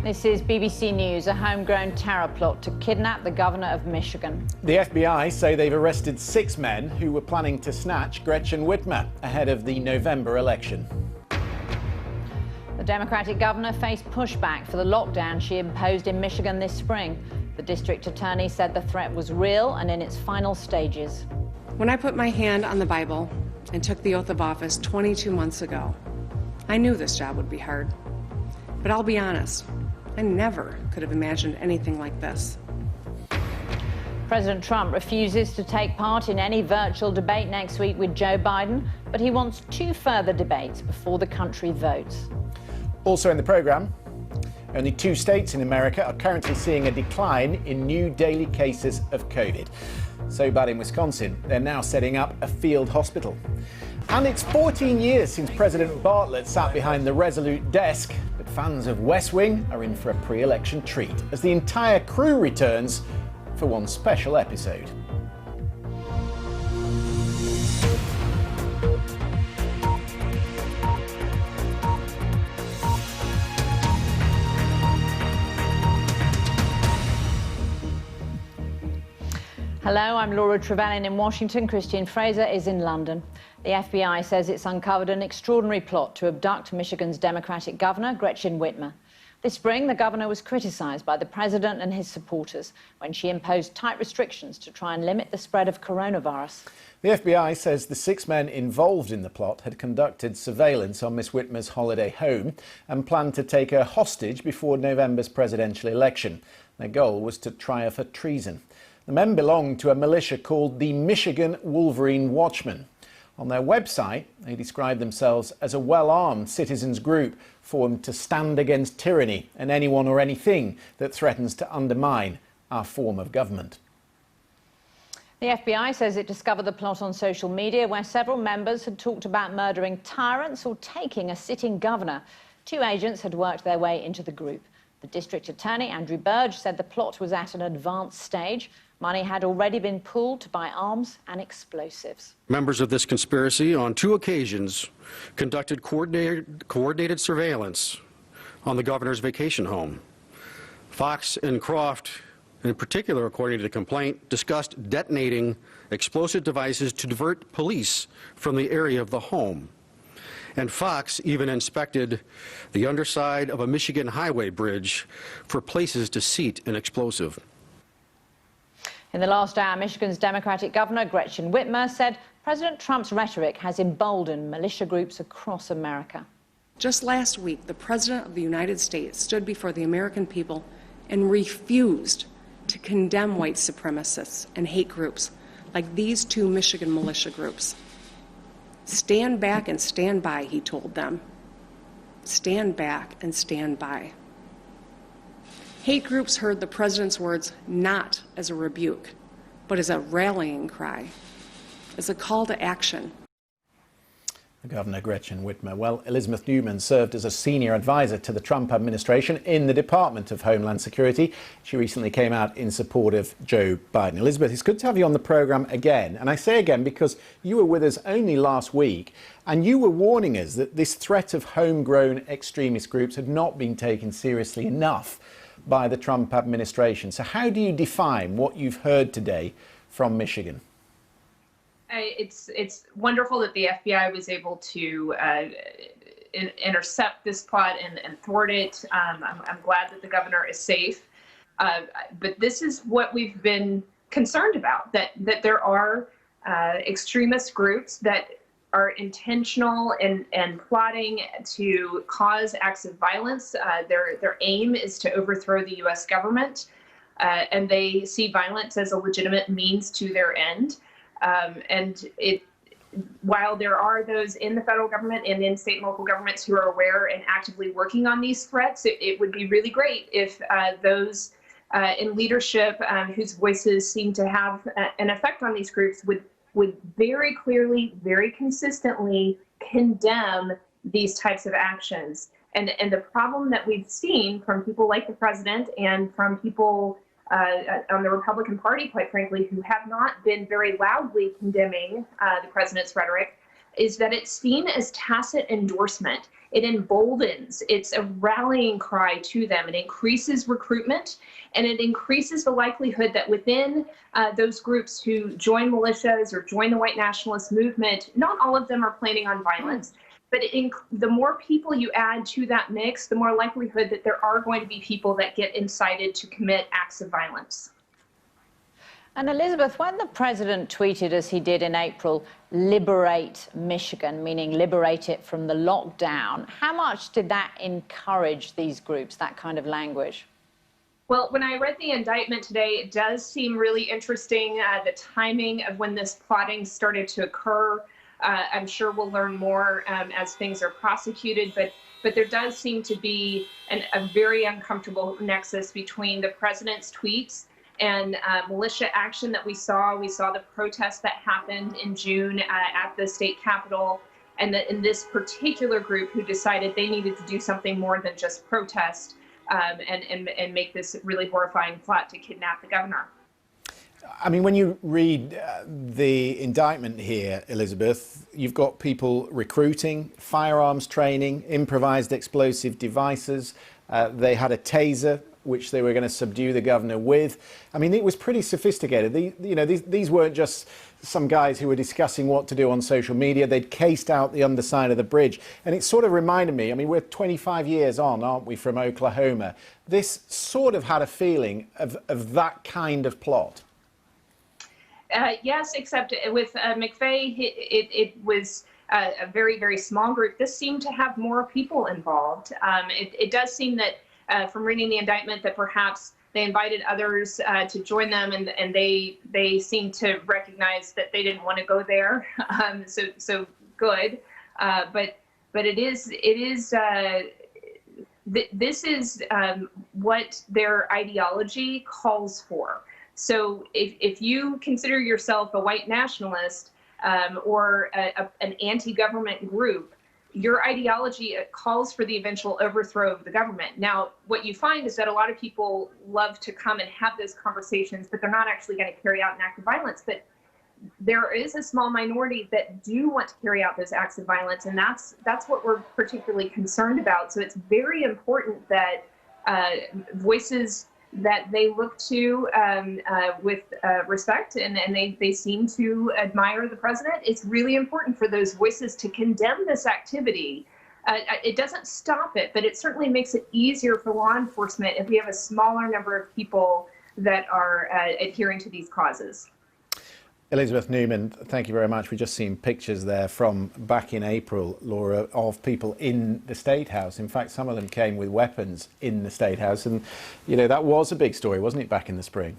This is BBC News. A homegrown terror plot to kidnap the governor of Michigan. The FBI say they've arrested 6 men who were planning to snatch Gretchen Whitmer ahead of the November election. The Democratic governor faced pushback for the lockdown she imposed in Michigan this spring. The district attorney said the threat was real and in its final stages. When I put my hand on the Bible and took the oath of office 22 months ago, I knew this job would be hard. But I'll be honest, I never could have imagined anything like this. President Trump refuses to take part in any virtual debate next week with Joe Biden, but he wants 2 further debates before the country votes. Also in the programme, only 2 states in America are currently seeing a decline in new daily cases of COVID. So bad in Wisconsin, they're now setting up a field hospital. And it's 14 years since President Bartlet sat behind the Resolute desk, but fans of West Wing are in for a pre-election treat as the entire crew returns for one special episode. Hello, I'm Laura Trevelyan in Washington. Christian Fraser is in London. The FBI says it's uncovered an extraordinary plot to abduct Michigan's Democratic governor, Gretchen Whitmer. This spring, the governor was criticised by the president and his supporters when she imposed tight restrictions to try and limit the spread of coronavirus. The FBI says the 6 men involved in the plot had conducted surveillance on Miss Whitmer's holiday home and planned to take her hostage before November's presidential election. Their goal was to try her for treason. The men belonged to a militia called the Michigan Wolverine Watchmen. On their website, they describe themselves as a well-armed citizens group formed to stand against tyranny and anyone or anything that threatens to undermine our form of government. The FBI says it discovered the plot on social media where several members had talked about murdering tyrants or taking a sitting governor. 2 agents had worked their way into the group. The district attorney, Andrew Burge, said the plot was at an advanced stage. Money had already been pooled to buy arms and explosives. Members of this conspiracy on 2 occasions conducted coordinated surveillance on the governor's vacation home. Fox and Croft, in particular, according to the complaint, discussed detonating explosive devices to divert police from the area of the home. And Fox even inspected the underside of a Michigan highway bridge for places to seat an explosive. In the last hour, Michigan's Democratic governor, Gretchen Whitmer, said President Trump's rhetoric has emboldened militia groups across America. Just last week, the President of the United States stood before the American people and refused to condemn white supremacists and hate groups like these 2 Michigan militia groups. Stand back and stand by, he told them. Stand back and stand by. Hate groups heard the president's words not as a rebuke, but as a rallying cry, as a call to action. Governor Gretchen Whitmer. Well, Elizabeth Newman served as a senior advisor to the Trump administration in the Department of Homeland Security. She recently came out in support of Joe Biden. Elizabeth, it's good to have you on the programme again. And I say again because you were with us only last week and you were warning us that this threat of homegrown extremist groups had not been taken seriously enough by the Trump administration. So how do you define what you've heard today from Michigan? It's wonderful that the FBI was able to intercept this plot and thwart it. I'm glad that the governor is safe. But this is what we've been concerned about, that there are extremist groups that are intentional and plotting to cause acts of violence. Their aim is to overthrow the U.S. government, and they see violence as a legitimate means to their end. While there are those in the federal government and in state and local governments who are aware and actively working on these threats, it would be really great if those in leadership whose voices seem to have an effect on these groups would very clearly, very consistently condemn these types of actions. And the problem that we've seen from people like the president and from people on the Republican Party, quite frankly, who have not been very loudly condemning the president's rhetoric, is that it's seen as tacit endorsement. It emboldens, it's a rallying cry to them. It increases recruitment, and it increases the likelihood that within those groups who join militias or join the white nationalist movement, not all of them are planning on violence, but the more people you add to that mix, the more likelihood that there are going to be people that get incited to commit acts of violence. And Elizabeth, when the president tweeted, as he did in April, liberate Michigan, meaning liberate it from the lockdown, how much did that encourage these groups, that kind of language? Well, when I read the indictment today, it does seem really interesting, the timing of when this plotting started to occur. I'm sure we'll learn more as things are prosecuted, but there does seem to be a very uncomfortable nexus between the president's tweets and militia action that we saw. We saw the protest that happened in June at the state capitol, and in this particular group who decided they needed to do something more than just protest and make this really horrifying plot to kidnap the governor. I mean, when you read the indictment here, Elizabeth, you've got people recruiting, firearms training, improvised explosive devices. They had a taser, which they were going to subdue the governor with. I mean, it was pretty sophisticated. These weren't just some guys who were discussing what to do on social media. They'd cased out the underside of the bridge. And it sort of reminded me, I mean, we're 25 years on, aren't we, from Oklahoma? This sort of had a feeling of that kind of plot. Yes, except with McVeigh, it was a very, very small group. This seemed to have more people involved. It does seem that from reading the indictment that perhaps they invited others to join them, and they seemed to recognize that they didn't want to go there. So good, but this is what their ideology calls for. So if you consider yourself a white nationalist or an anti-government group, your ideology calls for the eventual overthrow of the government. Now, what you find is that a lot of people love to come and have those conversations, but they're not actually going to carry out an act of violence. But there is a small minority that do want to carry out those acts of violence, and that's what we're particularly concerned about. So it's very important that voices that they look to with respect, and they seem to admire the president. It's really important for those voices to condemn this activity. It doesn't stop it, but it certainly makes it easier for law enforcement if we have a smaller number of people that are adhering to these causes. Elizabeth Newman, thank you very much. We've just seen pictures there from back in April, Laura, of people in the State House. In fact, some of them came with weapons in the State House. And, you know, that was a big story, wasn't it, back in the spring?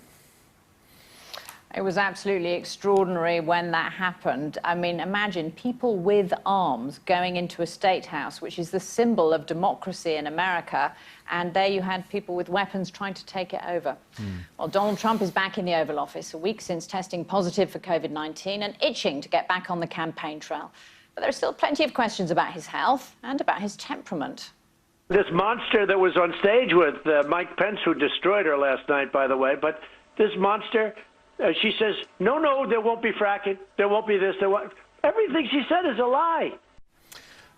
It was absolutely extraordinary when that happened. I mean, imagine people with arms going into a state house, which is the symbol of democracy in America, and there you had people with weapons trying to take it over. Well, Donald Trump is back in the Oval Office a week since testing positive for COVID-19 and itching to get back on the campaign trail. But there are still plenty of questions about his health and about his temperament. This monster that was on stage with Mike Pence, who destroyed her last night, by the way, but this monster... she says, no, there won't be fracking, there won't be this, there won't. Everything she said is a lie.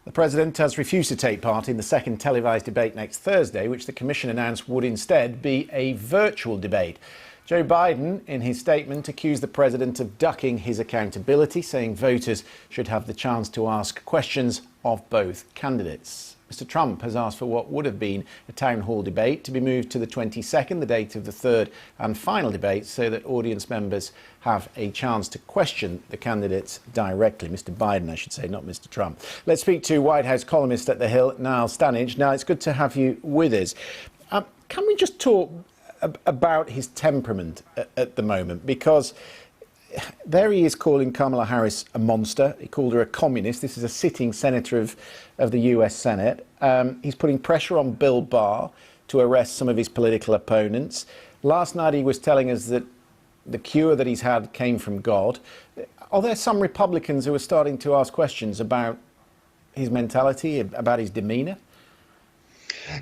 The president has refused to take part in the second televised debate next Thursday, which the commission announced would instead be a virtual debate. Joe Biden, in his statement, accused the president of ducking his accountability, saying voters should have the chance to ask questions of both candidates. Mr. Trump has asked for what would have been a town hall debate to be moved to the 22nd, the date of the third and final debate, so that audience members have a chance to question the candidates directly. Mr. Biden, I should say, not Mr. Trump. Let's speak to White House columnist at The Hill, Niall Stanage. Now, it's good to have you with us. Can we just talk about his temperament at the moment? Because there he is calling Kamala Harris a monster. He called her a communist. This is a sitting senator of the US Senate. He's putting pressure on Bill Barr to arrest some of his political opponents. Last night he was telling us that the cure that he's had came from God. Are there some Republicans who are starting to ask questions about his mentality, about his demeanour?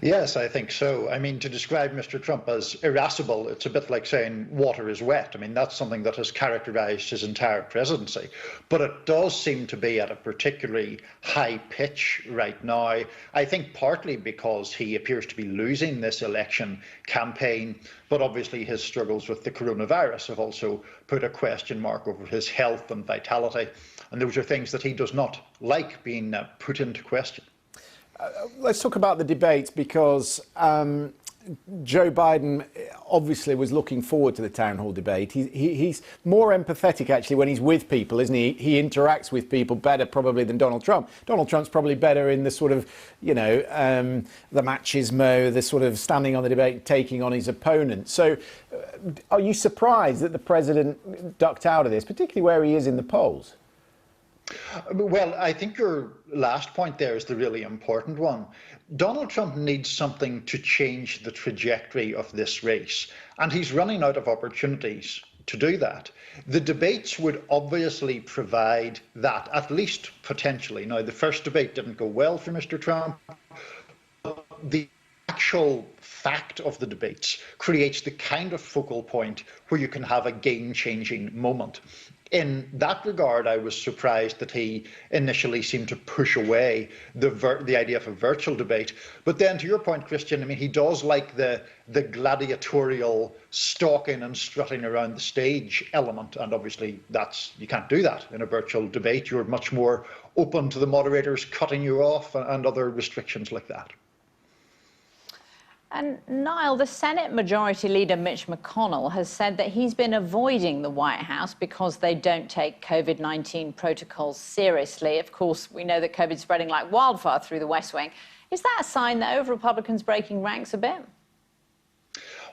Yes, I think so. I mean, to describe Mr. Trump as irascible, it's a bit like saying water is wet. I mean, that's something that has characterized his entire presidency. But it does seem to be at a particularly high pitch right now. I think partly because he appears to be losing this election campaign, but obviously his struggles with the coronavirus have also put a question mark over his health and vitality. And those are things that he does not like being put into question. Let's talk about the debates, because Joe Biden obviously was looking forward to the town hall debate. He's more empathetic, actually, when he's with people, isn't he? He interacts with people better probably than Donald Trump. Donald Trump's probably better in the sort of, you know, the machismo, the sort of standing on the debate, taking on his opponent. So are you surprised that the president ducked out of this, particularly where he is in the polls? Well, I think your last point there is the really important one. Donald Trump needs something to change the trajectory of this race, and he's running out of opportunities to do that. The debates would obviously provide that, at least potentially. Now, the first debate didn't go well for Mr. Trump. The actual fact of the debates creates the kind of focal point where you can have a game-changing moment. In that regard, I was surprised that he initially seemed to push away the idea of a virtual debate. But then, to your point, Christian, I mean, he does like the gladiatorial stalking and strutting around the stage element, and obviously you can't do that in a virtual debate. You're much more open to the moderators cutting you off and other restrictions like that. And Niall, the Senate Majority Leader Mitch McConnell has said that he's been avoiding the White House because they don't take COVID-19 protocols seriously. Of course, we know that COVID's spreading like wildfire through the West Wing. Is that a sign that Republicans breaking ranks a bit?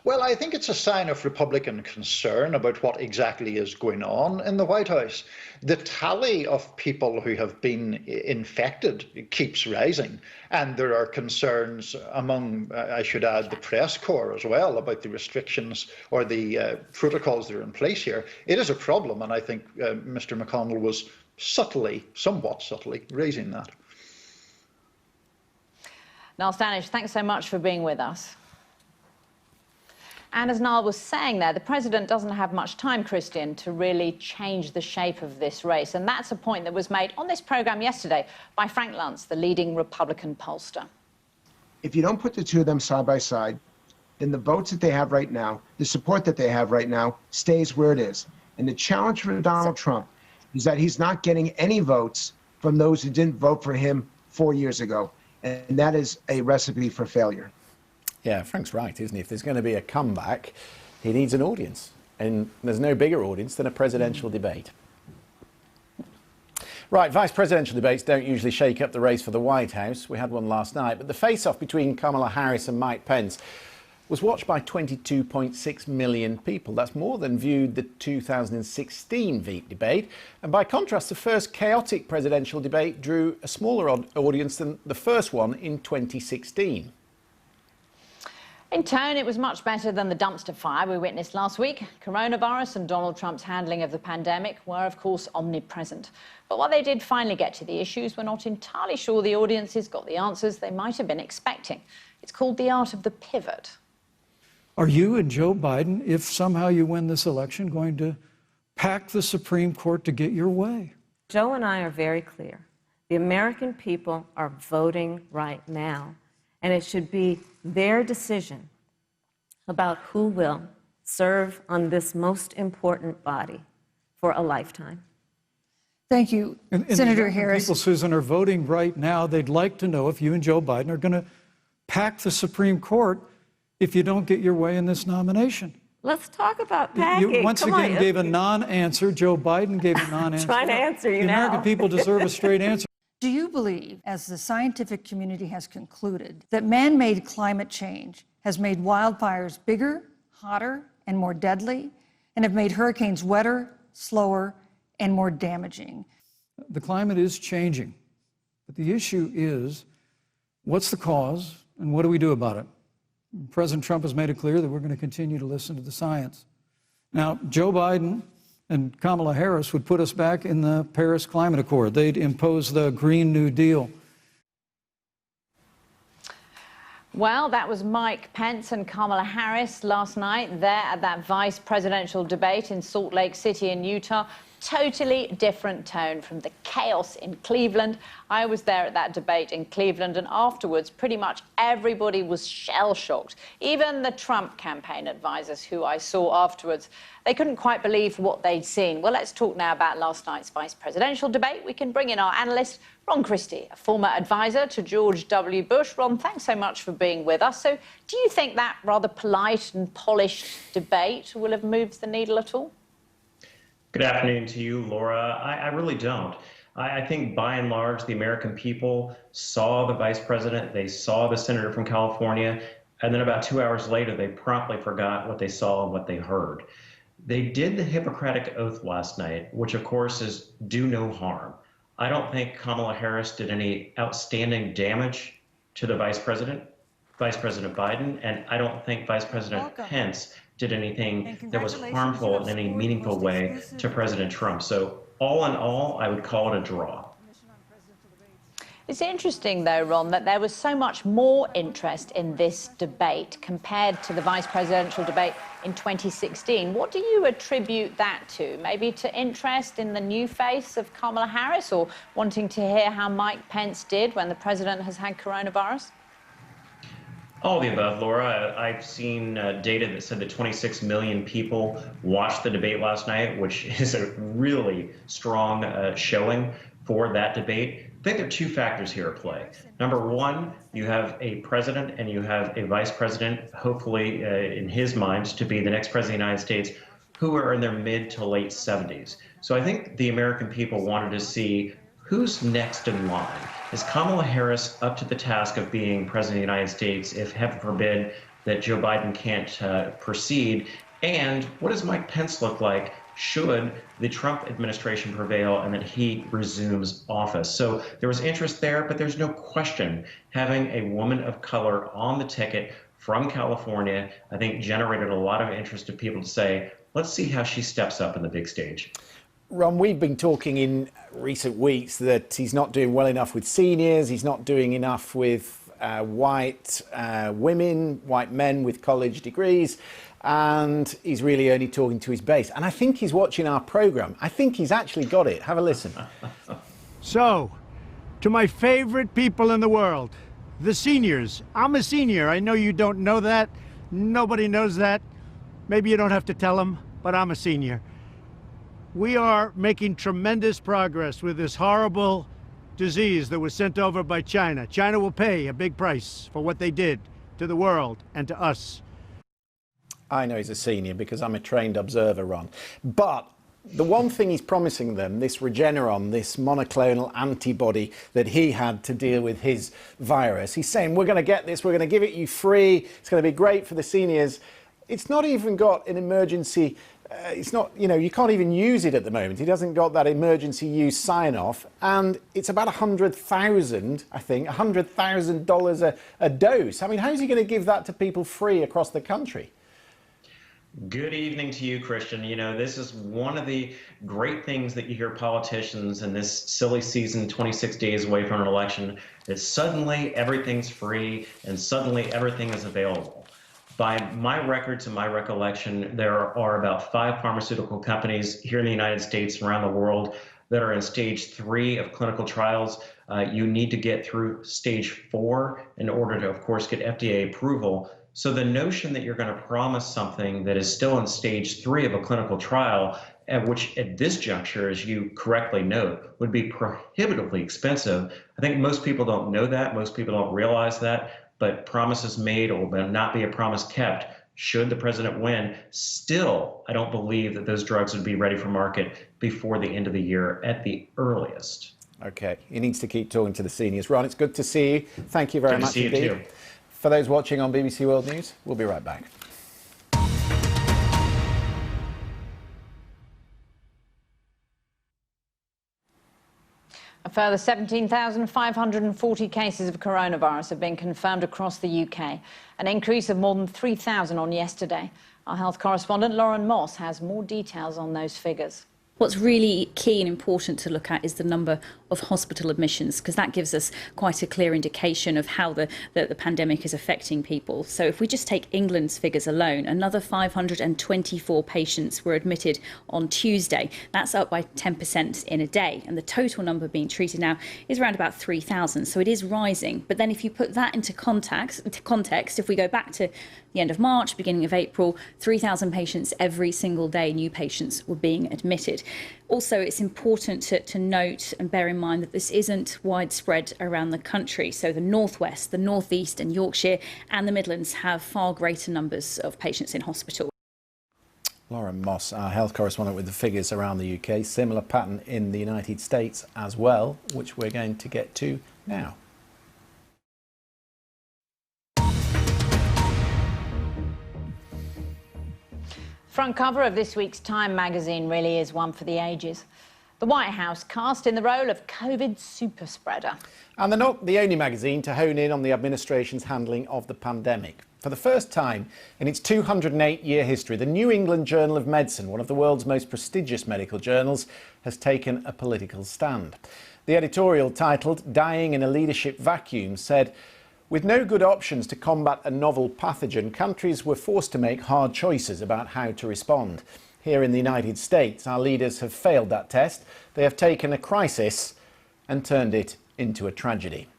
Well, I think it's a sign of Republican concern about what exactly is going on in the White House. The tally of people who have been infected keeps rising, and there are concerns among, I should add, the press corps as well about the restrictions or the protocols that are in place here. It is a problem, and I think Mr. McConnell was somewhat subtly, raising that. Niall Stanish, thanks so much for being with us. And as Niall was saying there, the president doesn't have much time, Christian, to really change the shape of this race. And that's a point that was made on this programme yesterday by Frank Luntz, the leading Republican pollster. If you don't put the two of them side by side, then the votes that they have right now, the support that they have right now, stays where it is. And the challenge for Donald Trump is that he's not getting any votes from those who didn't vote for him 4 years ago. And that is a recipe for failure. Yeah, Frank's right, isn't he? If there's going to be a comeback, he needs an audience. And there's no bigger audience than a presidential debate. Right, vice presidential debates don't usually shake up the race for the White House. We had one last night. But the face-off between Kamala Harris and Mike Pence was watched by 22.6 million people. That's more than viewed the 2016 Veep debate. And by contrast, the first chaotic presidential debate drew a smaller audience than the first one in 2016. In tone, it was much better than the dumpster fire we witnessed last week. Coronavirus and Donald Trump's handling of the pandemic were, of course, omnipresent. But while they did finally get to the issues, we're not entirely sure the audiences got the answers they might have been expecting. It's called the art of the pivot. Are you and Joe Biden, if somehow you win this election, going to pack the Supreme Court to get your way? Joe and I are very clear. The American people are voting right now, and it should be their decision about who will serve on this most important body for a lifetime. Thank you, Senator Harris. People, Susan, are voting right now. They'd like to know if you and Joe Biden are going to pack the Supreme Court if you don't get your way in this nomination. Let's talk about packing. You once again gave a non-answer. Joe Biden gave a non-answer. Trying to answer you now. The American people deserve a straight answer. Do you believe, as the scientific community has concluded, that man-made climate change has made wildfires bigger, hotter, and more deadly, and have made hurricanes wetter, slower, and more damaging? The climate is changing, but the issue is, what's the cause, and what do we do about it? President Trump has made it clear that we're going to continue to listen to the science. Now, Joe Biden and Kamala Harris would put us back in the Paris Climate Accord. They'd impose the Green New Deal. Well, that was Mike Pence and Kamala Harris last night there at that vice presidential debate in Salt Lake City in Utah. Totally different tone from the chaos in Cleveland. I was there at that debate in Cleveland, and afterwards, pretty much everybody was shell-shocked. Even the Trump campaign advisors who I saw afterwards, they couldn't quite believe what they'd seen. Well, let's talk now about last night's vice presidential debate. We can bring in our analyst, Ron Christie, a former advisor to George W. Bush. Ron, thanks so much for being with us. So do you think that rather polite and polished debate will have moved the needle at all? Good afternoon to you, Laura. I really don't. I think by and large, the American people saw the vice president, they saw the senator from California, and then about 2 hours later, they promptly forgot what they saw and what they heard. They did the Hippocratic Oath last night, which of course is do no harm. I don't think Kamala Harris did any outstanding damage to the Vice President Biden, and I don't think Vice President Pence did anything that was harmful in any meaningful way to President Trump. So all in all, I would call it a draw. It's interesting, though, Ron, that there was so much more interest in this debate compared to the vice presidential debate in 2016. What do you attribute that to? Maybe to interest in the new face of Kamala Harris, or wanting to hear how Mike Pence did when the president has had coronavirus? All of the above, Laura. I've seen data that said that 26 million people watched the debate last night, which is a really strong showing for that debate. I think there are two factors here at play. Number one, you have a president and you have a vice president, hopefully in his mind, to be the next president of the United States, who are in their mid to late 70s. So I think the American people wanted to see who's next in line. Is Kamala Harris up to the task of being president of the United States if, heaven forbid, that Joe Biden can't proceed? And what does Mike Pence look like should the Trump administration prevail and that he resumes office? So there was interest there, but there's no question having a woman of color on the ticket from California, I think, generated a lot of interest of people to say, let's see how she steps up in the big stage. Ron, we've been talking in recent weeks that he's not doing well enough with seniors, he's not doing enough with white women, white men with college degrees, and he's really only talking to his base. And I think he's watching our programme. I think he's actually got it. Have a listen. So, to my favorite people in the world, the seniors. I'm a senior. I know you don't know that. Nobody knows that. Maybe you don't have to tell them, but I'm a senior. We are making tremendous progress with this horrible disease that was sent over by China. China will pay a big price for what they did to the world and to us. I know he's a senior because I'm a trained observer, Ron. But the one thing he's promising them, this Regeneron, this monoclonal antibody that he had to deal with his virus, he's saying, we're going to get this, we're going to give it you free, it's going to be great for the seniors. It's not even got an emergency, it's not, you know, you can't even use it at the moment. He hasn't got that emergency use sign-off, and it's about $100,000, I think, $100,000 a dose. I mean, how's he going to give that to people free across the country? Good evening to you, Christian. You know, this is one of the great things that you hear politicians in this silly season, 26 days away from an election, that suddenly everything's free and suddenly everything is available. By my records and my recollection, there are about 5 pharmaceutical companies here in the United States and around the world that are in stage 3 of clinical trials. You need to get through stage 4 in order to, of course, get FDA approval. So the notion that you're going to promise something that is still in stage 3 of a clinical trial, which at this juncture, as you correctly note, would be prohibitively expensive. I think most people don't know that. Most people don't realize that. But promises made or will not be a promise kept should the president win. Still, I don't believe that those drugs would be ready for market before the end of the year at the earliest. Okay, he needs to keep talking to the seniors. Ron, it's good to see you. Thank you very much indeed. Good to see you too. For those watching on BBC World News, we'll be right back. A further 17,540 cases of coronavirus have been confirmed across the UK, an increase of more than 3,000 on yesterday. Our health correspondent Lauren Moss has more details on those figures. What's really key and important to look at is the number of hospital admissions, because that gives us quite a clear indication of how the pandemic is affecting people. So if we just take England's figures alone, another 524 patients were admitted on Tuesday. That's up by 10% in a day. And the total number being treated now is around about 3,000. So it is rising. But then if you put that into context, if we go back to the end of March, beginning of April, 3,000 patients every single day, new patients were being admitted. Also, it's important to note and bear in mind that this isn't widespread around the country. So the Northwest, the Northeast and Yorkshire and the Midlands have far greater numbers of patients in hospital. Lauren Moss, our health correspondent with the figures around the UK. Similar pattern in the United States as well, which we're going to get to now. Front cover of this week's Time magazine really is one for the ages. The White House cast in the role of COVID super spreader. And they're not the only magazine to hone in on the administration's handling of the pandemic. For the first time in its 208-year history, the New England Journal of Medicine, one of the world's most prestigious medical journals, has taken a political stand. The editorial, titled "Dying in a Leadership Vacuum," said, with no good options to combat a novel pathogen, countries were forced to make hard choices about how to respond. Here in the United States, our leaders have failed that test. They have taken a crisis and turned it into a tragedy.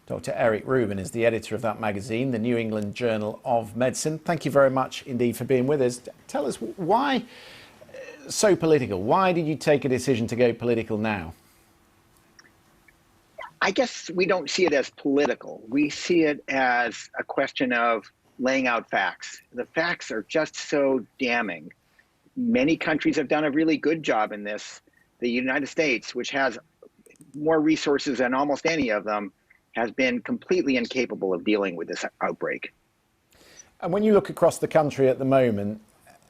Dr. Eric Rubin is the editor of that magazine, the New England Journal of Medicine. Thank you very much indeed for being with us. Tell us, why so political? Why did you take a decision to go political now? I guess we don't see it as political. We see it as a question of laying out facts. The facts are just so damning. Many countries have done a really good job in this. The United States, which has more resources than almost any of them, has been completely incapable of dealing with this outbreak. And when you look across the country at the moment,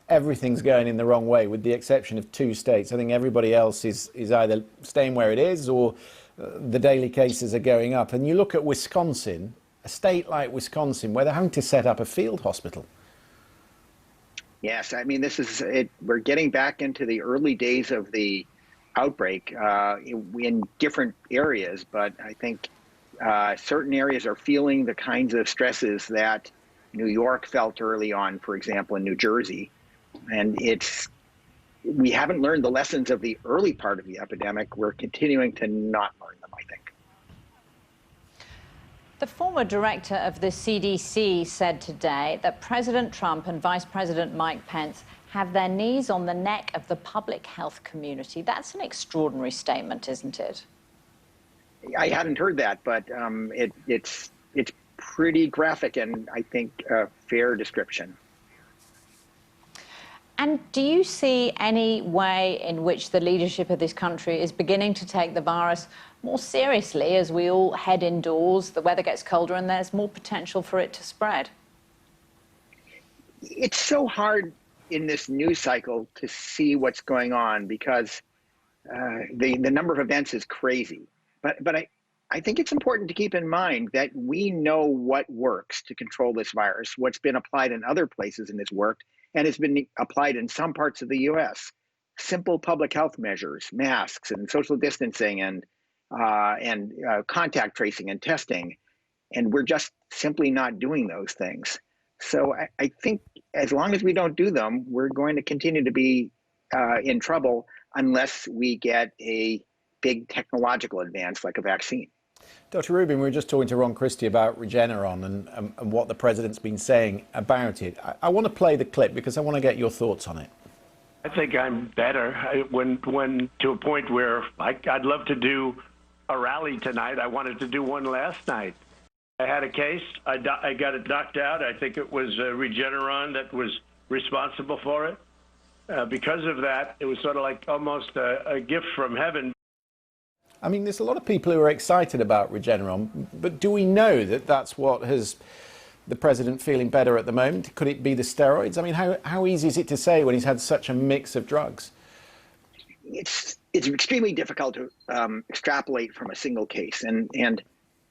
everything's going in the wrong way, with the exception of 2 states. I think everybody else is either staying where it is or the daily cases are going up. And you look at Wisconsin, a state like Wisconsin, where they're having to set up a field hospital. Yes, I mean, this is it. We're getting back into the early days of the outbreak in different areas, but I think certain areas are feeling the kinds of stresses that New York felt early on, for example, in New Jersey. And we haven't learned the lessons of the early part of the epidemic. We're continuing to not learn them, I think. The former director of the CDC said today that President Trump and Vice President Mike Pence have their knees on the neck of the public health community. That's an extraordinary statement, isn't it? I hadn't heard that, but it's pretty graphic and I think a fair description. And do you see any way in which the leadership of this country is beginning to take the virus more seriously as we all head indoors, the weather gets colder and there's more potential for it to spread? It's so hard in this news cycle to see what's going on because the number of events is crazy. But I think it's important to keep in mind that we know what works to control this virus, what's been applied in other places and has worked, and has been applied in some parts of the U.S. Simple public health measures, masks and social distancing and contact tracing and testing. And we're just simply not doing those things. So I think as long as we don't do them, we're going to continue to be in trouble unless we get a big technological advance like a vaccine. Dr. Rubin, we were just talking to Ron Christie about Regeneron and what the president's been saying about it. I want to play the clip because I want to get your thoughts on it. I think I'm better. When to a point where I'd love to do a rally tonight. I wanted to do one last night. I had a case. I got it knocked out. I think it was Regeneron that was responsible for it. Because of that, it was sort of like almost a gift from heaven. I mean, there's a lot of people who are excited about Regeneron, but do we know that that's what has the president feeling better at the moment? Could it be the steroids? I mean, how easy is it to say when he's had such a mix of drugs? It's extremely difficult to extrapolate from a single case. And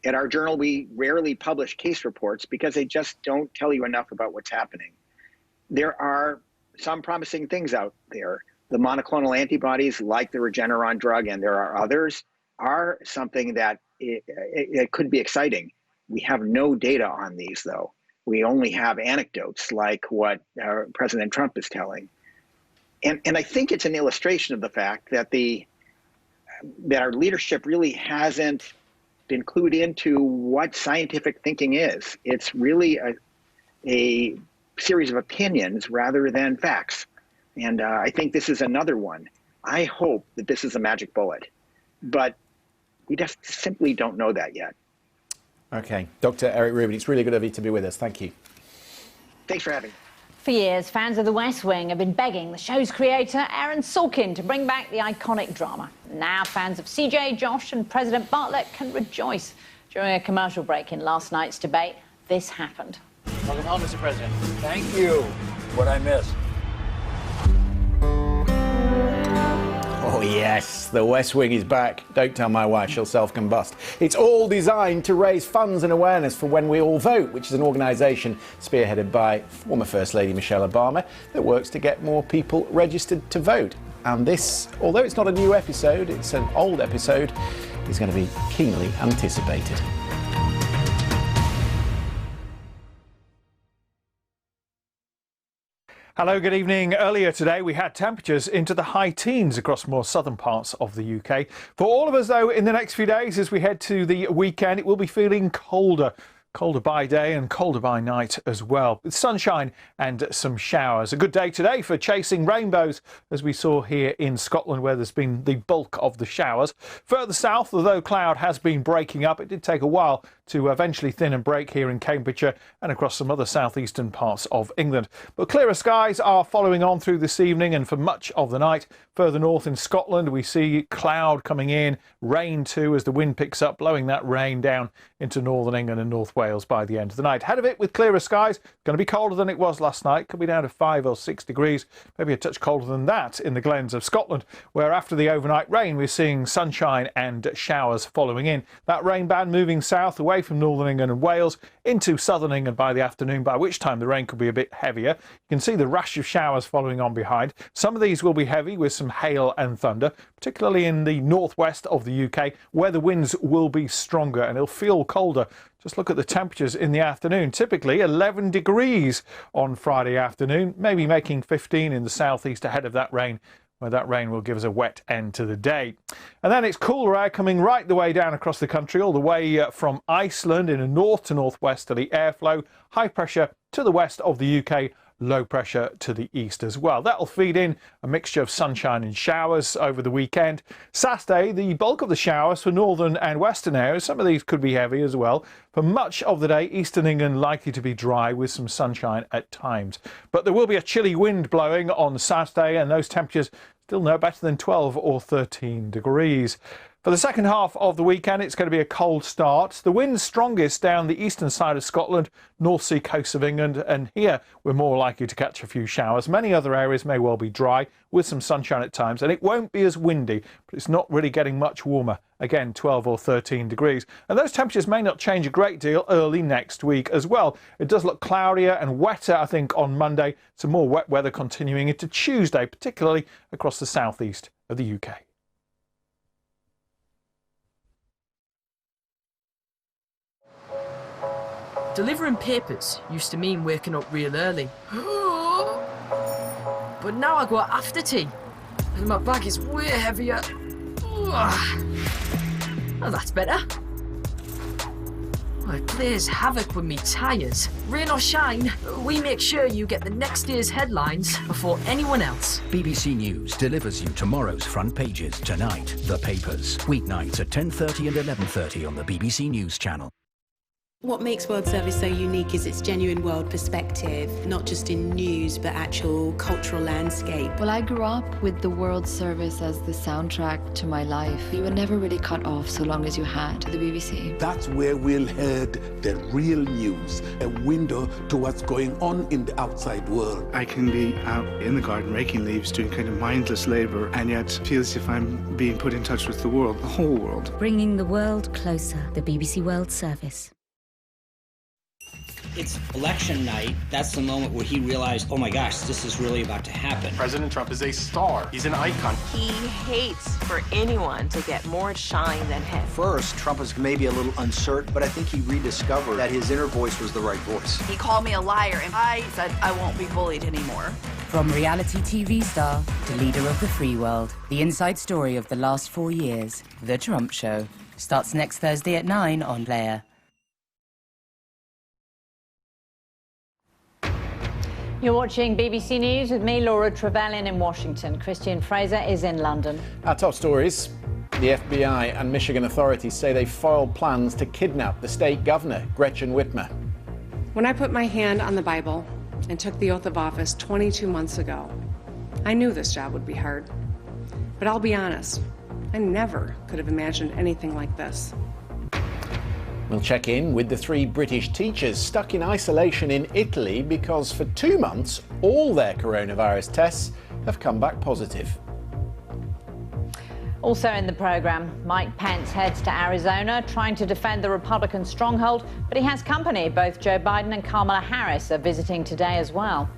at our journal, we rarely publish case reports because they just don't tell you enough about what's happening. There are some promising things out there. The monoclonal antibodies, like the Regeneron drug, and there are others, are something that it could be exciting. We have no data on these, though. We only have anecdotes like what President Trump is telling. And I think it's an illustration of the fact that that our leadership really hasn't been clued into what scientific thinking is. It's really a series of opinions rather than facts. And I think this is another one. I hope that this is a magic bullet, but we just simply don't know that yet. Okay, Dr. Eric Rubin, it's really good of you to be with us. Thank you. Thanks for having me. For years, fans of The West Wing have been begging the show's creator, Aaron Sorkin, to bring back the iconic drama. Now fans of CJ, Josh and President Bartlet can rejoice. During a commercial break in last night's debate, this happened. Welcome home, Mr. President. Thank you. What I missed. Oh yes, The West Wing is back. Don't tell my wife, she'll self-combust. It's all designed to raise funds and awareness for When We All Vote, which is an organisation spearheaded by former First Lady Michelle Obama that works to get more people registered to vote. And this, although it's not a new episode, it's an old episode, is going to be keenly anticipated. Hello, good evening. Earlier today we had temperatures into the high teens across more southern parts of the UK. For all of us though, in the next few days as we head to the weekend, it will be feeling colder. Colder by day and colder by night as well, with sunshine and some showers. A good day today for chasing rainbows, as we saw here in Scotland, where there's been the bulk of the showers. Further south, although cloud has been breaking up, it did take a while to eventually thin and break here in Cambridgeshire and across some other southeastern parts of England. But clearer skies are following on through this evening and for much of the night. Further north in Scotland, we see cloud coming in, rain too, as the wind picks up, blowing that rain down into northern England and North Wales by the end of the night. Ahead of it, with clearer skies, going to be colder than it was last night. Could be down to 5 or 6 degrees, maybe a touch colder than that in the glens of Scotland, where after the overnight rain, we're seeing sunshine and showers following in. That rain band moving south away from northern England and Wales into southern England by the afternoon, by which time the rain could be a bit heavier. You can see the rush of showers following on behind. Some of these will be heavy with some hail and thunder, particularly in the northwest of the UK, where the winds will be stronger and it'll feel colder. Just look at the temperatures in the afternoon. Typically 11 degrees on Friday afternoon, maybe making 15 in the southeast ahead of that rain, where that rain will give us a wet end to the day. And then it's cooler air coming right the way down across the country, all the way from Iceland in a north to northwesterly airflow, high pressure to the west of the UK, low pressure to the east as well. That'll feed in a mixture of sunshine and showers over the weekend. Saturday, the bulk of the showers for northern and western areas. Some of these could be heavy as well. For much of the day, eastern England likely to be dry with some sunshine at times. But there will be a chilly wind blowing on Saturday, and those temperatures still no better than 12 or 13 degrees. For the second half of the weekend, it's going to be a cold start. The wind's strongest down the eastern side of Scotland, North Sea coast of England, and here we're more likely to catch a few showers. Many other areas may well be dry with some sunshine at times, and it won't be as windy, but it's not really getting much warmer. Again, 12 or 13 degrees. And those temperatures may not change a great deal early next week as well. It does look cloudier and wetter, I think, on Monday. Some more wet weather continuing into Tuesday, particularly across the southeast of the UK. Delivering papers used to mean waking up real early. But now I go after tea, and my bag is way heavier. Oh, that's better. Oh, it plays havoc with me tyres. Rain or shine, we make sure you get the next day's headlines before anyone else. BBC News delivers you tomorrow's front pages tonight. The Papers, weeknights at 10:30 and 11:30 on the BBC News channel. What makes World Service so unique is its genuine world perspective, not just in news, but actual cultural landscape. Well, I grew up with the World Service as the soundtrack to my life. You were never really cut off so long as you had the BBC. That's where we'll heard the real news, a window to what's going on in the outside world. I can be out in the garden raking leaves, doing kind of mindless labour, and yet feel as if I'm being put in touch with the world, the whole world. Bringing the world closer, the BBC World Service. It's election night. That's the moment where he realized, oh my gosh, this is really about to happen. President Trump is a star. He's an icon. He hates for anyone to get more shine than him. First, Trump was maybe a little uncertain, but I think he rediscovered that his inner voice was the right voice. He called me a liar, and I said I won't be bullied anymore. From reality TV star to leader of the free world, the inside story of the last 4 years, The Trump Show, starts next Thursday at 9 on Player. You're watching BBC News with me, Laura Trevelyan in Washington. Christian Fraser is in London. Our top stories. The FBI and Michigan authorities say they foiled plans to kidnap the state governor, Gretchen Whitmer. When I put my hand on the Bible and took the oath of office 22 months ago, I knew this job would be hard. But I'll be honest, I never could have imagined anything like this. We'll check in with the 3 British teachers stuck in isolation in Italy because for 2 months all their coronavirus tests have come back positive. Also in the programme, Mike Pence heads to Arizona trying to defend the Republican stronghold, but he has company. Both Joe Biden and Kamala Harris are visiting today as well.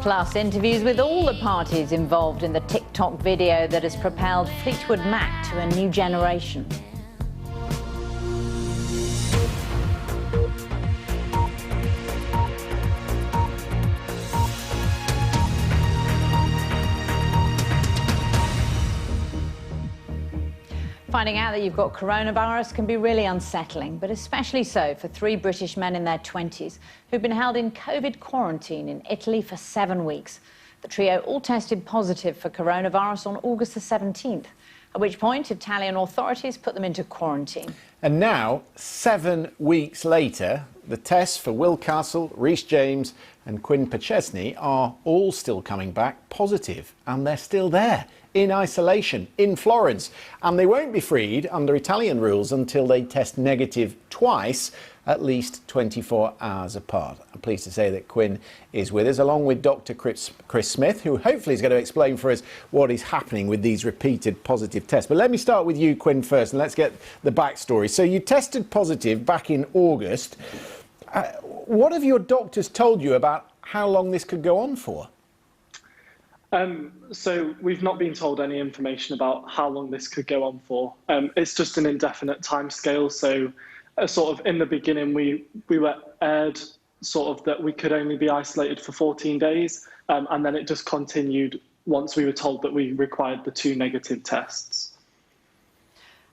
Plus, interviews with all the parties involved in the TikTok video that has propelled Fleetwood Mac to a new generation. Finding out that you've got coronavirus can be really unsettling, but especially so for 3 British men in their 20s who've been held in COVID quarantine in Italy for 7 weeks. The trio all tested positive for coronavirus on August the 17th, at which point Italian authorities put them into quarantine. And now, 7 weeks later, the tests for Will Castle, Rhys James and Quinn Pachesney are all still coming back positive, and they're still there, in isolation, in Florence. And they won't be freed under Italian rules until they test negative twice, at least 24 hours apart. I'm pleased to say that Quinn is with us, along with Dr. Chris Smith, who hopefully is going to explain for us what is happening with these repeated positive tests. But let me start with you, Quinn, first, and let's get the backstory. So you tested positive back in August. What have your doctors told you about how long this could go on for? So we've not been told any information about how long this could go on for. It's just an indefinite timescale. So sort of in the beginning, we were aired sort of that we could only be isolated for 14 days. And then it just continued once we were told that we required the 2 negative tests.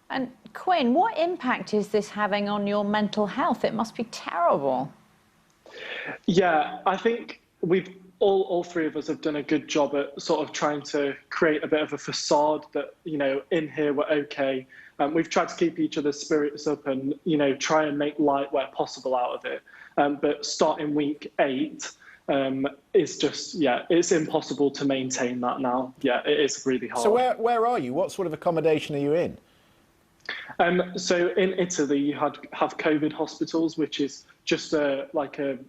And Quinn, what impact is this having on your mental health? It must be terrible. Yeah, I think we've all 3 of us have done a good job at sort of trying to create a bit of a facade that, you know, in here we're okay. We've tried to keep each other's spirits up and, you know, try and make light where possible out of it. But starting week 8 is just, yeah, it's impossible to maintain that now. Yeah, it is really hard. So where are you? What sort of accommodation are you in? So in Italy, you have COVID hospitals, which is just like a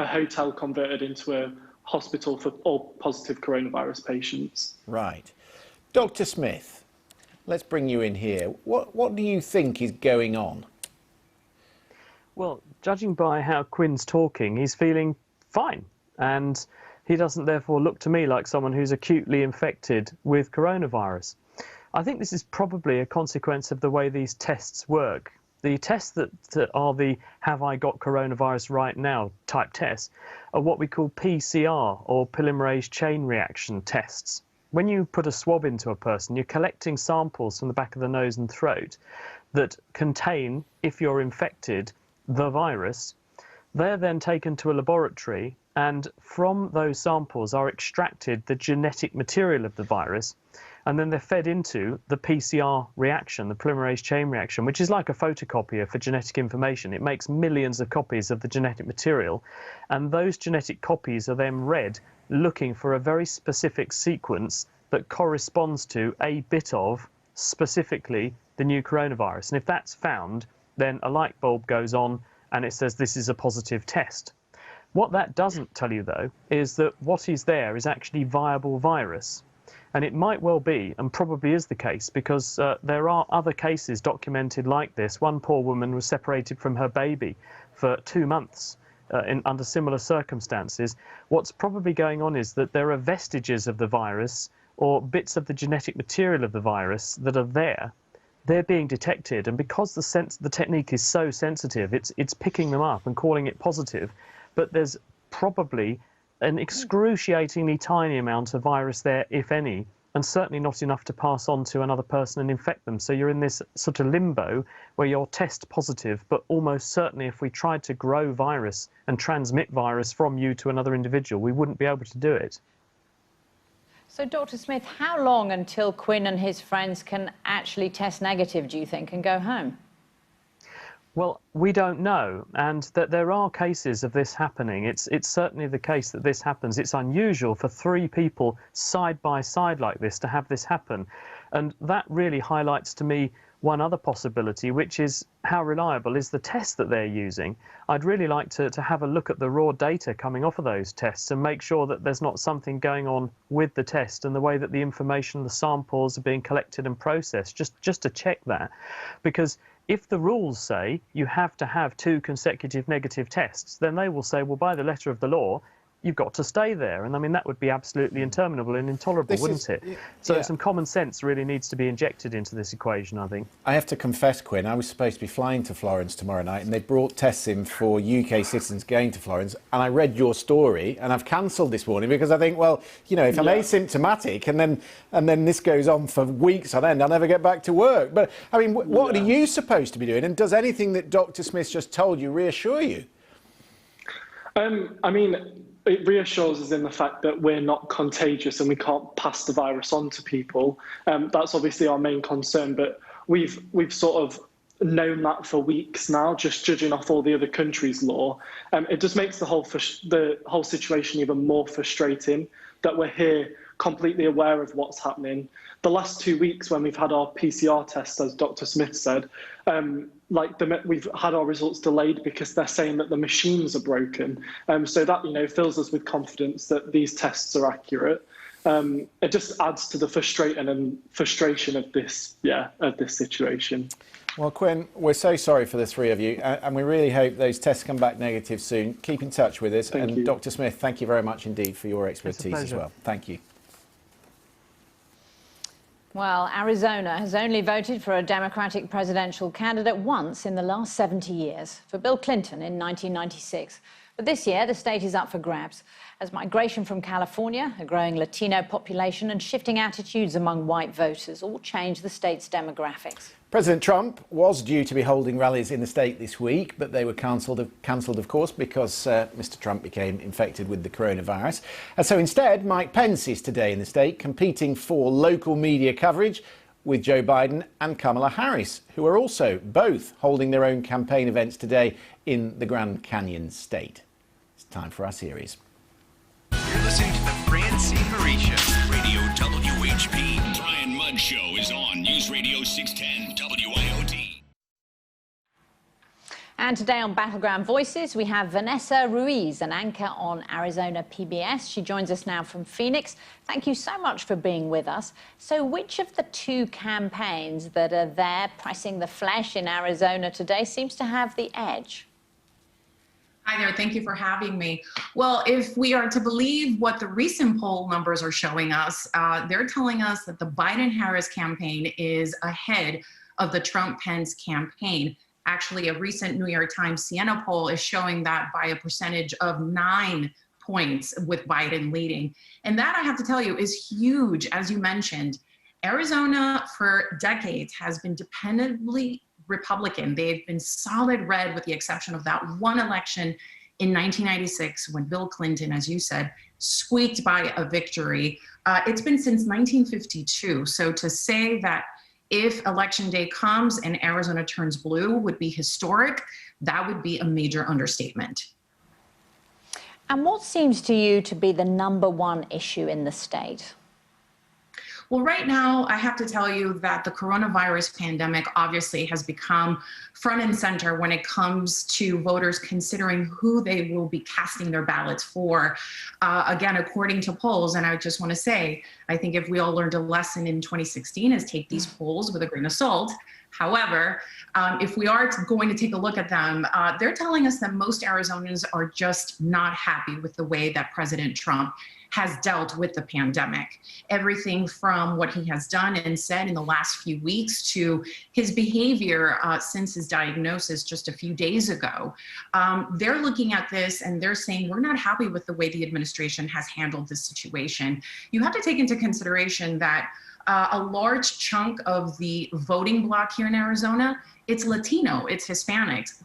hotel converted into a hospital for all positive coronavirus patients. Right. Dr. Smith, let's bring you in here. What do you think is going on? Well, judging by how Quinn's talking, he's feeling fine. And he doesn't therefore look to me like someone who's acutely infected with coronavirus. I think this is probably a consequence of the way these tests work. The tests that are the have I got coronavirus right now type tests are what we call PCR, or polymerase chain reaction tests. When you put a swab into a person, you're collecting samples from the back of the nose and throat that contain, if you're infected, the virus. They're then taken to a laboratory, and from those samples are extracted the genetic material of the virus, and then they're fed into the PCR reaction, the polymerase chain reaction, which is like a photocopier for genetic information. It makes millions of copies of the genetic material, and those genetic copies are then read looking for a very specific sequence that corresponds to a bit of, specifically, the new coronavirus. And if that's found, then a light bulb goes on and it says this is a positive test. What that doesn't tell you, though, is that what is there is actually viable virus. And it might well be, and probably is the case, because there are other cases documented like this. One poor woman was separated from her baby for 2 months under similar circumstances. What's probably going on is that there are vestiges of the virus or bits of the genetic material of the virus that are there. They're being detected, and because the technique is so sensitive, it's picking them up and calling it positive. But there's probably an excruciatingly tiny amount of virus there, if any, and certainly not enough to pass on to another person and infect them. So you're in this sort of limbo where you're test positive, but almost certainly if we tried to grow virus and transmit virus from you to another individual, we wouldn't be able to do it. So, Dr. Smith, how long until Quinn and his friends can actually test negative, do you think, and go home? Well, we don't know, and that there are cases of this happening. It's certainly the case that this happens. It's unusual for 3 people side by side like this to have this happen. And that really highlights to me one other possibility, which is how reliable is the test that they're using. I'd really like to have a look at the raw data coming off of those tests and make sure that there's not something going on with the test and the way that the information, the samples are being collected and processed, just to check that. Because if the rules say you have to have 2 consecutive negative tests, then they will say, well, by the letter of the law, you've got to stay there. And I mean, that would be absolutely interminable and intolerable, wouldn't it? So some common sense really needs to be injected into this equation, I think. I have to confess, Quinn, I was supposed to be flying to Florence tomorrow night, and they brought tests in for UK citizens going to Florence, and I read your story, and I've cancelled this morning because I think, well, you know, if I'm asymptomatic and then this goes on for weeks on end, I'll never get back to work. But, I mean, what are you supposed to be doing? And does anything that Dr. Smith just told you reassure you? I mean, it reassures us in the fact that we're not contagious and we can't pass the virus on to people. That's obviously our main concern, but we've sort of known that for weeks now, just judging off all the other countries' law. It just makes the whole situation even more frustrating that we're here completely aware of what's happening. The last 2 weeks when we've had our PCR tests, as Dr. Smith said, we've had our results delayed because they're saying that the machines are broken. So that, you know, fills us with confidence that these tests are accurate. It just adds to the frustration of this situation. Well, Quinn, we're so sorry for the 3 of you, and we really hope those tests come back negative soon. Keep in touch with us. Thank you. Dr. Smith, thank you very much indeed for your expertise as well. Thank you. Well, Arizona has only voted for a Democratic presidential candidate once in the last 70 years, for Bill Clinton in 1996. But this year, the state is up for grabs, as migration from California, a growing Latino population and shifting attitudes among white voters all change the state's demographics. President Trump was due to be holding rallies in the state this week, but they were cancelled, of course, because Mr. Trump became infected with the coronavirus. And so instead, Mike Pence is today in the state, competing for local media coverage with Joe Biden and Kamala Harris, who are also both holding their own campaign events today in the Grand Canyon state. It's time for our series. You're listening to the Francine Marie Show. Radio WHP. Brian Mudd Show is on News Radio 610 WIOD. And today on Battleground Voices, we have Vanessa Ruiz, an anchor on Arizona PBS. She joins us now from Phoenix. Thank you so much for being with us. So which of the 2 campaigns that are there pressing the flesh in Arizona today seems to have the edge? Hi there, thank you for having me. Well, if we are to believe what the recent poll numbers are showing us, they're telling us that the Biden-Harris campaign is ahead of the Trump-Pence campaign. Actually, a recent New York Times Siena poll is showing that by a percentage of 9 points with Biden leading. And that, I have to tell you, is huge, as you mentioned. Arizona, for decades, has been dependably Republican. They've been solid red with the exception of that one election in 1996 when Bill Clinton, as you said, squeaked by a victory. It's been since 1952. So to say that if election day comes and Arizona turns blue would be historic, that would be a major understatement. And what seems to you to be the #1 issue in the state? Well, right now, I have to tell you that the coronavirus pandemic obviously has become front and center when it comes to voters considering who they will be casting their ballots for. Again, according to polls, and I just want to say, I think if we all learned a lesson in 2016 is take these polls with a grain of salt. However, if we are going to take a look at them, they're telling us that most Arizonans are just not happy with the way that President Trump has dealt with the pandemic. Everything from what he has done and said in the last few weeks to his behavior since his diagnosis just a few days ago. They're looking at this and they're saying, we're not happy with the way the administration has handled this situation. You have to take into consideration that a large chunk of the voting bloc here in Arizona, it's Latino, it's Hispanics.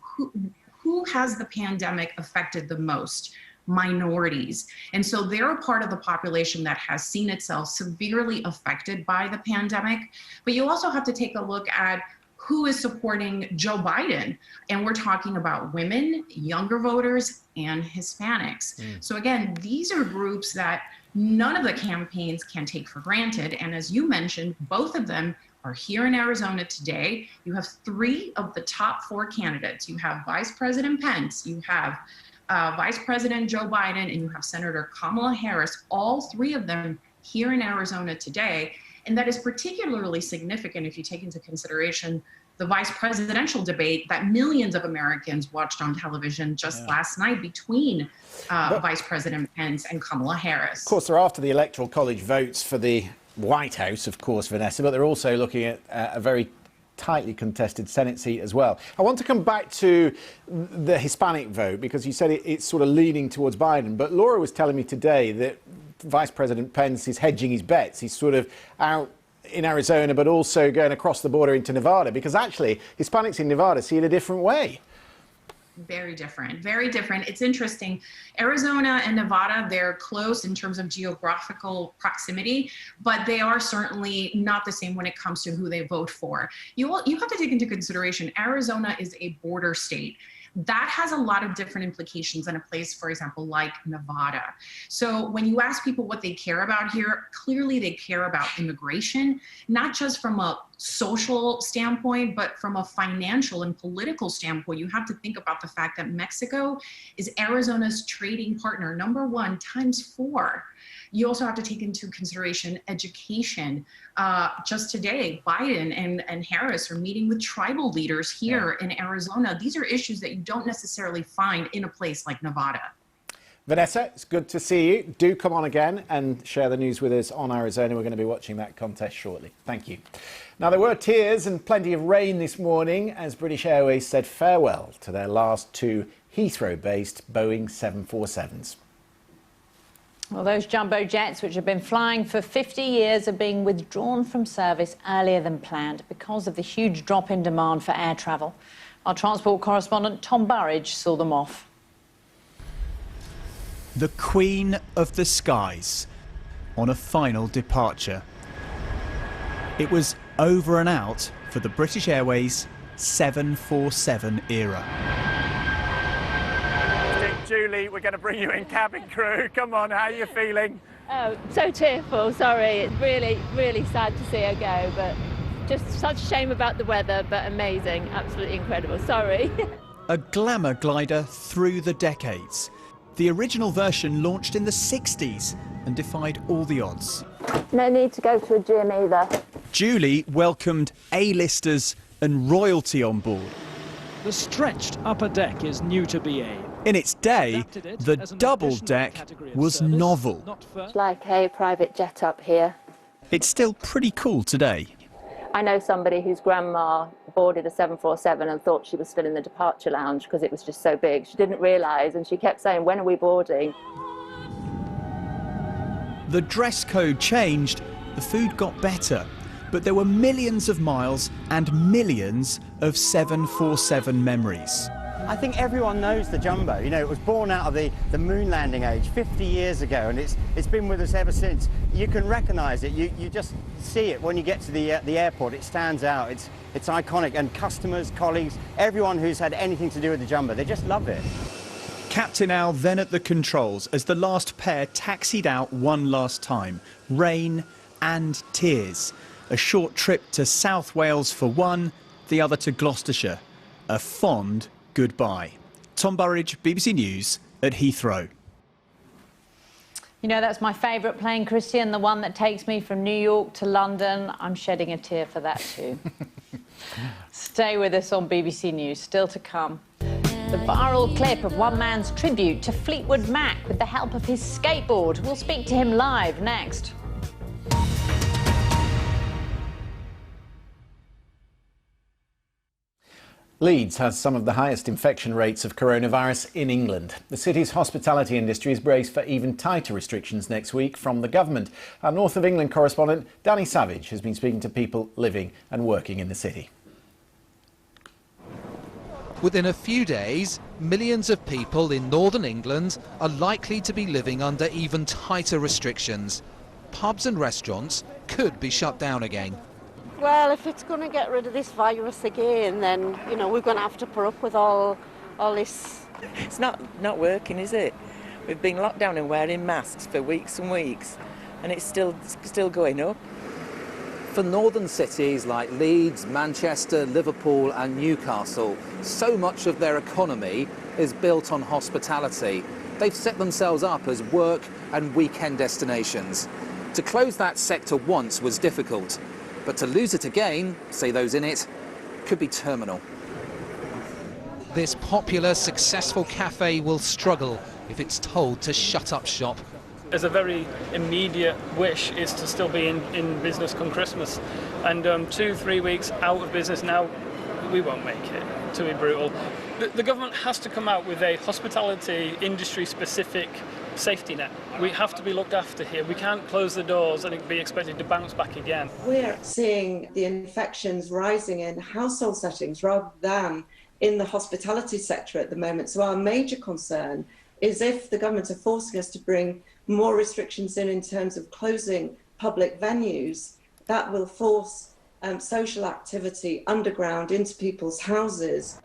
Who has the pandemic affected the most? Minorities. And so they're a part of the population that has seen itself severely affected by the pandemic. But you also have to take a look at who is supporting Joe Biden. And we're talking about women, younger voters, and Hispanics. So again, these are groups that none of the campaigns can take for granted. And as you mentioned, both of them are here in Arizona today. You have 3 of the top 4 candidates. You have Vice President Pence, you have Vice President Joe Biden, and you have Senator Kamala Harris, all 3 of them here in Arizona today. And that is particularly significant if you take into consideration the vice presidential debate that millions of Americans watched on television just last night between Vice President Pence and Kamala Harris. Of course, they're after the Electoral College votes for the White House, of course, Vanessa, but they're also looking at a very tightly contested Senate seat as well. I want to come back to the Hispanic vote because you said it's sort of leaning towards Biden, but Laura was telling me today that Vice President Pence is hedging his bets. He's sort of out in Arizona, but also going across the border into Nevada because actually Hispanics in Nevada see it a different way. Very different, very different. It's interesting. Arizona and Nevada, they're close in terms of geographical proximity, but they are certainly not the same when it comes to who they vote for. You have to take into consideration, Arizona is a border state. That has a lot of different implications in a place, for example, like Nevada. So when you ask people what they care about here, clearly they care about immigration, not just from a social standpoint, but from a financial and political standpoint. You have to think about the fact that Mexico is Arizona's trading partner, #1 ×4. You also have to take into consideration education. Just today, Biden and Harris are meeting with tribal leaders here in Arizona. These are issues that you don't necessarily find in a place like Nevada. Vanessa, it's good to see you. Do come on again and share the news with us on Arizona. We're going to be watching that contest shortly. Thank you. Now, there were tears and plenty of rain this morning as British Airways said farewell to their last 2 Heathrow-based Boeing 747s. Well, those jumbo jets, which have been flying for 50 years, are being withdrawn from service earlier than planned because of the huge drop in demand for air travel. Our transport correspondent Tom Burridge saw them off. The Queen of the Skies on a final departure. It was over and out for the British Airways 747 era. Julie, we're going to bring you in cabin crew. Come on, how are you feeling? Oh, so tearful, sorry. It's really, really sad to see her go, but just such a shame about the weather, but amazing, absolutely incredible. Sorry. A glamour glider through the decades. The original version launched in the 60s and defied all the odds. No need to go to a gym either. Julie welcomed A-listers and royalty on board. The stretched upper deck is new to BA. In its day, the double deck was novel. It's like a private jet up here. It's still pretty cool today. I know somebody whose grandma boarded a 747 and thought she was still in the departure lounge because it was just so big. She didn't realise, and she kept saying, when are we boarding? The dress code changed, the food got better, but there were millions of miles and millions of 747 memories. I think everyone knows the Jumbo. You know, it was born out of the moon landing age 50 years ago, and it's been with us ever since. You can recognise it. You just see it when you get to the airport. It stands out. It's iconic, and customers, colleagues, everyone who's had anything to do with the Jumbo, they just love it. Captain Al then at the controls as the last pair taxied out one last time. Rain and tears. A short trip to South Wales for one, the other to Gloucestershire. A fond goodbye. Tom Burridge, BBC News at Heathrow. You know, that's my favourite plane, Christian, the one that takes me from New York to London. I'm shedding a tear for that too. Stay with us on BBC News, still to come. The viral clip of one man's tribute to Fleetwood Mac with the help of his skateboard. We'll speak to him live next. Leeds has some of the highest infection rates of coronavirus in England. The city's hospitality industry is braced for even tighter restrictions next week from the government. Our North of England correspondent Danny Savage has been speaking to people living and working in the city. Within a few days, millions of people in northern England are likely to be living under even tighter restrictions. Pubs and restaurants could be shut down again. Well, if it's going to get rid of this virus again, then, you know, we're going to have to put up with all this. It's not working, is it? We've been locked down and wearing masks for weeks and weeks, and it's still going up. For northern cities like Leeds, Manchester, Liverpool and Newcastle, so much of their economy is built on hospitality. They've set themselves up as work and weekend destinations. To close that sector once was difficult. But to lose it again, say those in it, could be terminal. This popular, successful cafe will struggle if it's told to shut up shop. There's a very immediate wish is to still be in business come Christmas. And 2-3 weeks out of business now, we won't make it, to be brutal. The government has to come out with a hospitality industry-specific safety net. We have to be looked after here. We can't close the doors and be expected to bounce back again. We're seeing the infections rising in household settings rather than in the hospitality sector at the moment. So our major concern is if the government are forcing us to bring more restrictions in terms of closing public venues, that will force social activity underground into people's houses.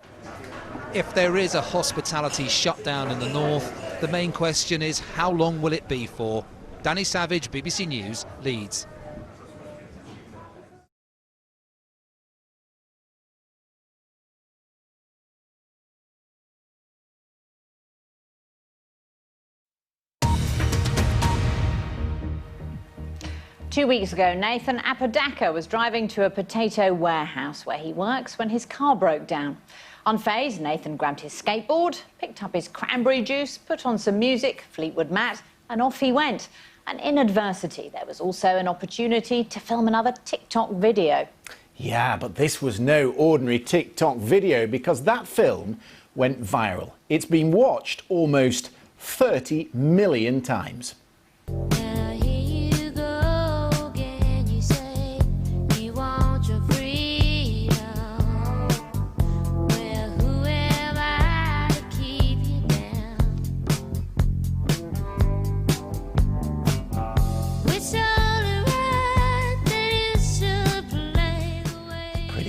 If there is a hospitality shutdown in the north, the main question is how long will it be for? Danny Savage, BBC News, Leeds. Two weeks ago, Nathan Apodaca was driving to a potato warehouse where he works when his car broke down. Unfazed, Nathan grabbed his skateboard, picked up his cranberry juice, put on some music, Fleetwood Mac, and off he went. And in adversity, there was also an opportunity to film another TikTok video. Yeah, but this was no ordinary TikTok video because that film went viral. It's been watched almost 30 million times.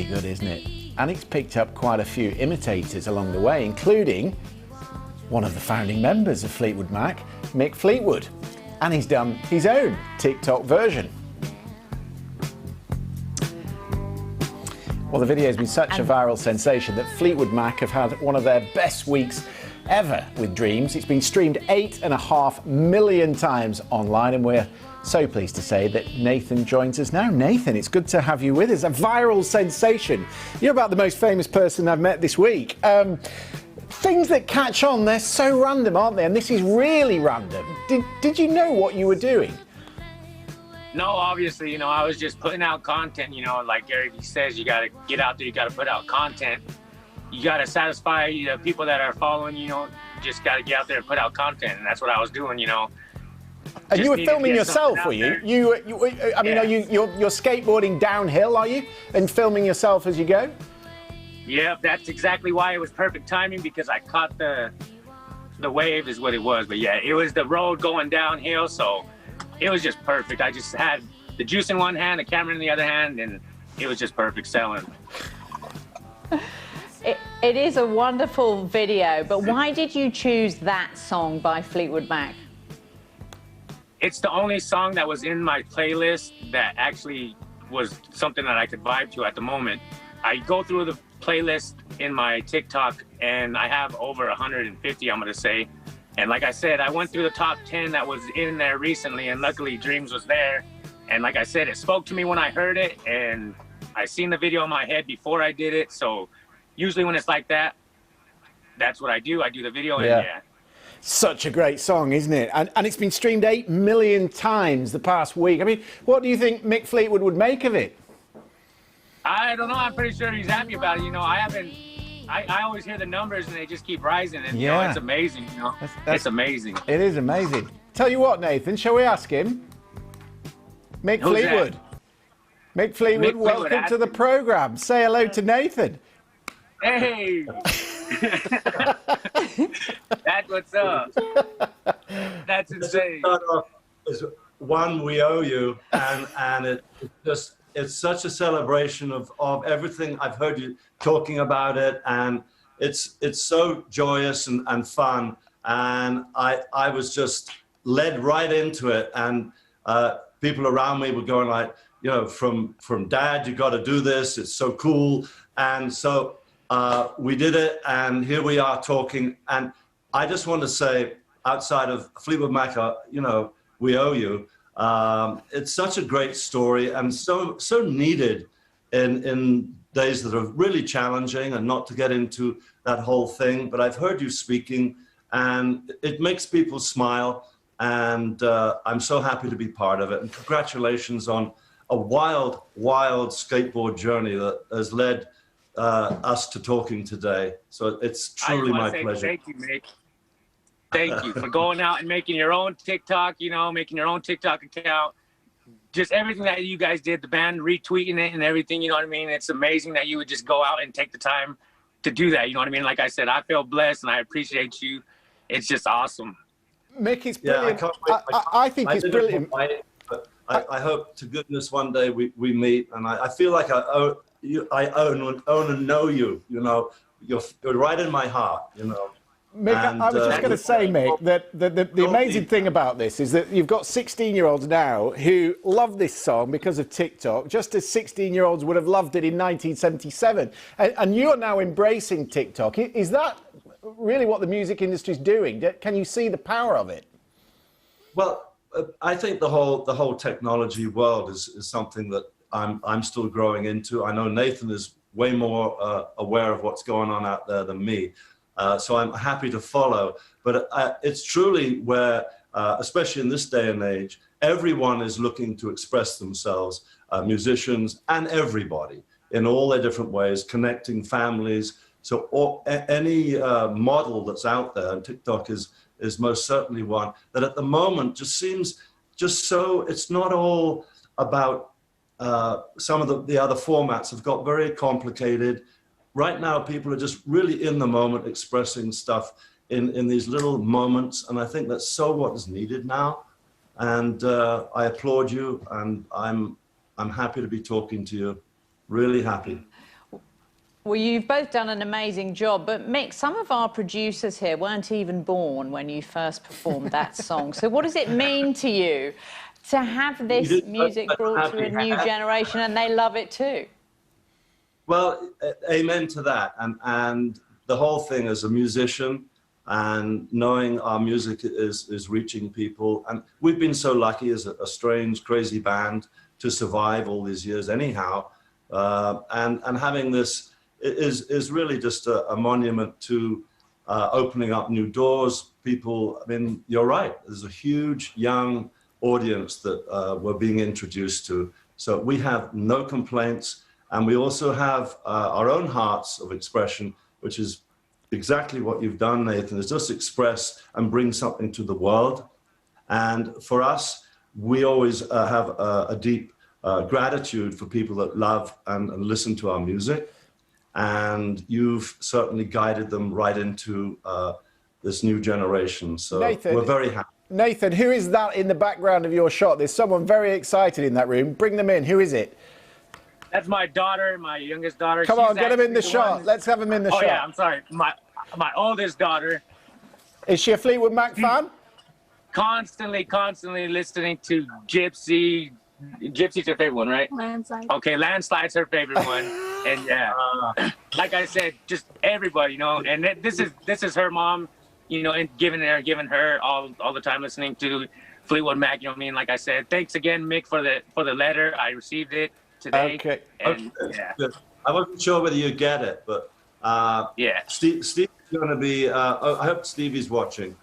Good, isn't it? And it's picked up quite a few imitators along the way, including one of the founding members of Fleetwood Mac, Mick Fleetwood. And he's done his own TikTok version. Well, the video has been such a viral sensation that Fleetwood Mac have had one of their best weeks ever with Dreams. It's been streamed 8.5 million times online, and we're so pleased to say that Nathan joins us now. Nathan, it's good to have you with us. A viral sensation. You're about the most famous person I've met this week. Things that catch on, they're so random, aren't they? And this is really random. Did you know what you were doing? No, obviously, you know, I was just putting out content, you know, like Gary Vee says, you got to get out there, you got to put out content. You got to satisfy the people that are following, you know, just got to get out there and put out content. And that's what I was doing, you know. And you were filming yourself, were you? I mean, you're skateboarding downhill, are you? And filming yourself as you go? Yeah, that's exactly why it was perfect timing, because I caught the wave is what it was. But yeah, it was the road going downhill, so it was just perfect. I just had the juice in one hand, the camera in the other hand, and it was just perfect selling. It is a wonderful video, but why did you choose that song by Fleetwood Mac? It's the only song that was in my playlist that actually was something that I could vibe to at the moment. I go through the playlist in my TikTok and I have over 150, I'm gonna say. And like I said, I went through the top 10 that was in there recently, and luckily Dreams was there. And like I said, it spoke to me when I heard it, and I seen the video in my head before I did it. So usually when it's like that, that's what I do. I do the video, and yeah. Such a great song, isn't it? And it's been streamed 8 million times the past week. I mean, what do you think Mick Fleetwood would make of it? I don't know. I'm pretty sure he's happy about it. You know, I always hear the numbers and they just keep rising. And, you know, it's amazing, you know. It's amazing. It is amazing. Tell you what, Nathan, shall we ask him? Mick Fleetwood. Mick Fleetwood, welcome to the programme. Say hello to Nathan. Hey! That's what's up. That's insane. One, we owe you, and it's such a celebration of everything. I've heard you talking about it, and it's so joyous and fun, and I was just led right into it, and people around me were going like, you know, from Dad, you got to do this, it's so cool. And so we did it, and here we are talking. And I just want to say, outside of Fleetwood Mac, you know, we owe you. It's such a great story, and so needed in days that are really challenging, and not to get into that whole thing, but I've heard you speaking, and it makes people smile, and I'm so happy to be part of it. And congratulations on a wild, wild skateboard journey that has led us to talking today. So it's truly my pleasure. Thank you, Mick. Thank you for going out and making your own TikTok, you know, making your own TikTok account. Just everything that you guys did, the band retweeting it and everything, you know what I mean? It's amazing that you would just go out and take the time to do that, you know what I mean? Like I said, I feel blessed and I appreciate you. It's just awesome. Mick, it's brilliant. Yeah, I think it's brilliant. I hope to goodness one day we meet, and I feel like I own and know you, you know. You're right in my heart, you know. Mick, I was just going to say, Mick, that the amazing thing about this is that you've got 16-year-olds now who love this song because of TikTok, just as 16-year-olds would have loved it in 1977. And you're now embracing TikTok. Is that really what the music industry is doing? Can you see the power of it? Well, I think the whole technology world is something that I'm still growing into. I know Nathan is way more aware of what's going on out there than me. So I'm happy to follow, but it's truly where, especially in this day and age, everyone is looking to express themselves, musicians and everybody in all their different ways, connecting families. So any model that's out there, and TikTok is most certainly one, that at the moment just seems so, it's not all about some of the other formats have got very complicated. Right now, people are just really in the moment, expressing stuff in these little moments, and I think that's so what is needed now. And I applaud you, and I'm happy to be talking to you. Really happy. Well, you've both done an amazing job, but Mick, some of our producers here weren't even born when you first performed that song. So what does it mean to you to have this music brought to a new generation, and they love it too? Well, amen to that. And the whole thing as a musician and knowing our music is reaching people. And we've been so lucky as a strange, crazy band to survive all these years anyhow. And having this is really just a monument to opening up new doors. People, I mean, you're right. There's a huge young audience that we're being introduced to. So we have no complaints. And we also have our own hearts of expression, which is exactly what you've done, Nathan, is just express and bring something to the world. And for us, we always have a deep gratitude for people that love and listen to our music. And you've certainly guided them right into this new generation. So Nathan, we're very happy. Nathan, who is that in the background of your shot? There's someone very excited in that room. Bring them in. Who is it? That's my daughter, my youngest daughter. Come on, get him in the shot. Let's have him in the shot. Oh, yeah, I'm sorry. My oldest daughter. Is she a Fleetwood Mac fan? constantly listening to Gypsy. Gypsy's her favorite one, right? Landslide. Okay, Landslide's her favorite one, and yeah, like I said, just everybody, you know. And this is her mom, you know, and giving her all the time listening to Fleetwood Mac. You know what I mean? Like I said, thanks again, Mick, for the letter. I received it today. Okay. And, yeah. I wasn't sure whether you get it, but yeah. Steve's going to be. I hope Stevie's watching.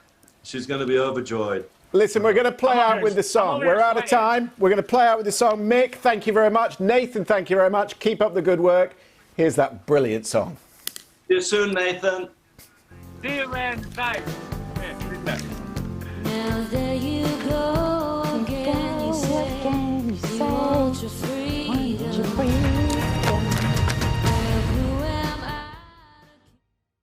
She's going to be overjoyed. Listen, we're going to play out with the song. We're out of time. We're going to play out with the song. Mick, thank you very much. Nathan, thank you very much. Keep up the good work. Here's that brilliant song. See you soon, Nathan. See you, man. Bye. Now there you go again. You say you want your freedom.